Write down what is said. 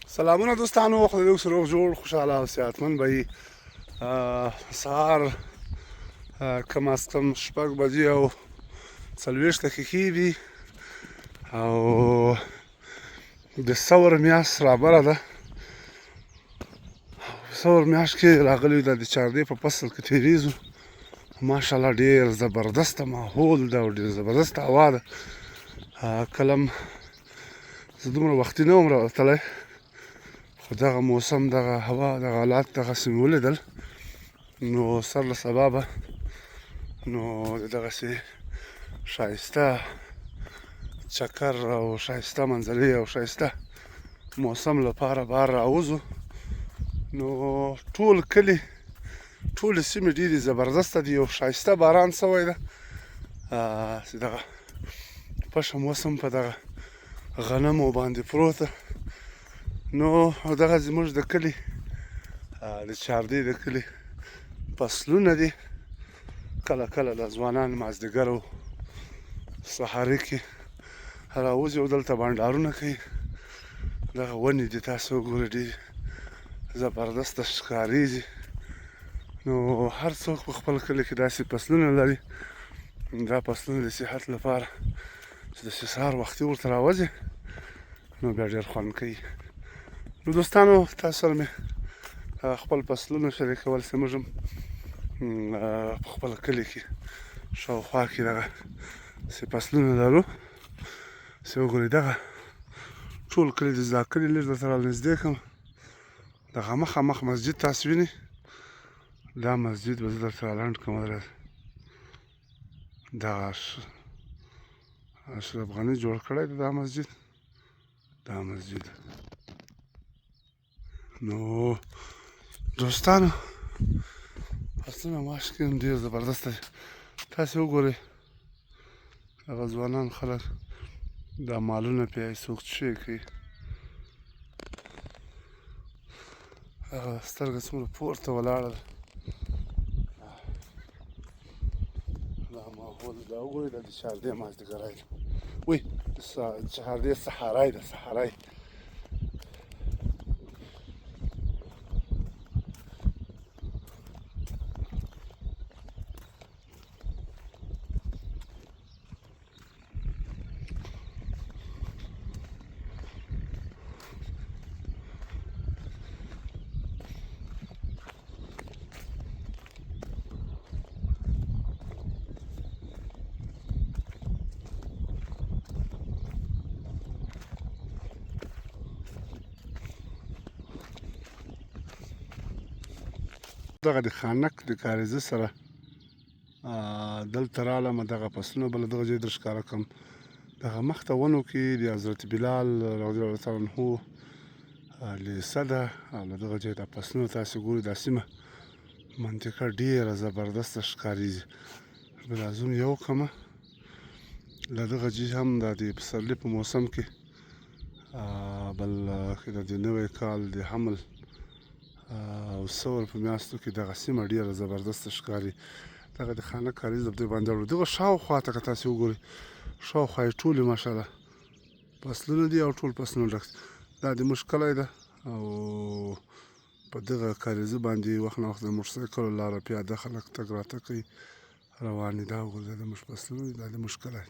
سلامونه دوستانو، خدای دې اوس روغ جوړ خوشحاله او صحتمند به وي. سهار کم از کم 6 بجې او 40 دقیقې دي او د ثور میاشت رابره ده. ثور میاشت کې راغلي د چاردې په فصل کې تېرېږو. ماشاءالله ډېر زبردسته ماحول ده او ډېر زبردسته هوا ده. کله هم زه دومره وختي نه وم راوتلی، خو دغه موسم دغه هوا دغه حالات دغسې مې ولیدل، نو سر له سبا به نو د دغسې ښایسته چکر او ښایسته منظرې او ښایسته موسم لپاره بهر راوځو. نو ټول کلي ټولې سیمې ډېرې زبردسته دي. یو ښایسته باران سوی ده چې دغه پشه موسم په دغه غنمو باندې پروت ده. نو دغه زموږ د کلي د چاردې د کلي فصلونه دي. کله کله د ځوانان مازدیګر او سهاري کې راوځي او دلته بانډارونه کوي. دغه ونې دي تاسو وګورئ ډېرې زبردسته ښکارېږي. نو هر څوک په خپل کلي کې داسې فصلونه لري. دا فصلونه د صحت لپاره چې د سهار وختي ورته راوځي نو بیا ډېر خوند کوي. نو دوستانو، تاسو سره مې خپل فصلونه شریکول چې موږ هم په خپل کلي کې شاوخوا کې دغسې فصلونه لرو. چې وګورئ دغه ټول کلي دي. دا کلي لږ درته رانږدې کړم. دغه مخامخ مسجد تاسو وینئ. دا مسجد به زه درته رالنډ کړم. دغه اشرف غني جوړ کړی دی دا مسجد. دا مسجد نو دوستانو، فصلونه ماشت کې هم ډېر زبردسته دي. تاسې وګورئ هغه ځوانان خلک دا مالونه پیایي، څوک څه کوي. هغه سترګه څومره پورته ولاړه ده. دا ماحول دا وګورئ دا د چاردې مازدیګری ده. وی چاردې سهاری ده، سهاری. دغه د خانک د کاریزه سره دلته رالم. دغه فصلونه به له دغه ځای در ښکاره کړم. دغه مخته ونو کې د حضرت بلال رضی الله تعالی عنه لیسه ده او له دغه ځای دا فصلونه تاسې ګورئ. دا سیمه منطقه ډېره زبردسته ښکارېږي. به دا زوم یې وکړمه. له دغه ځای هم دا د پسرلي په موسم کې بل د دې نوی کال د حمل او ثور په میاشتو کې دغه سیمه ډېره زبردسته ښکاري. دغه د خانک کاریز د دې باندې دغه شاوخوا ته که تاسې وګورئ، شاوخوا یې ټولې ماشاءالله فصلونه دي او ټول فصلونه ډک. دا د موږ کلی ده او په دغه کاریزه باندې وخت نه وخت د موټرسایکلو لاره پیاده خلک تګ راتګ کوي، روان دي. دا وګورئ دا د موږ فصلونه دي، دا د موږ کلی.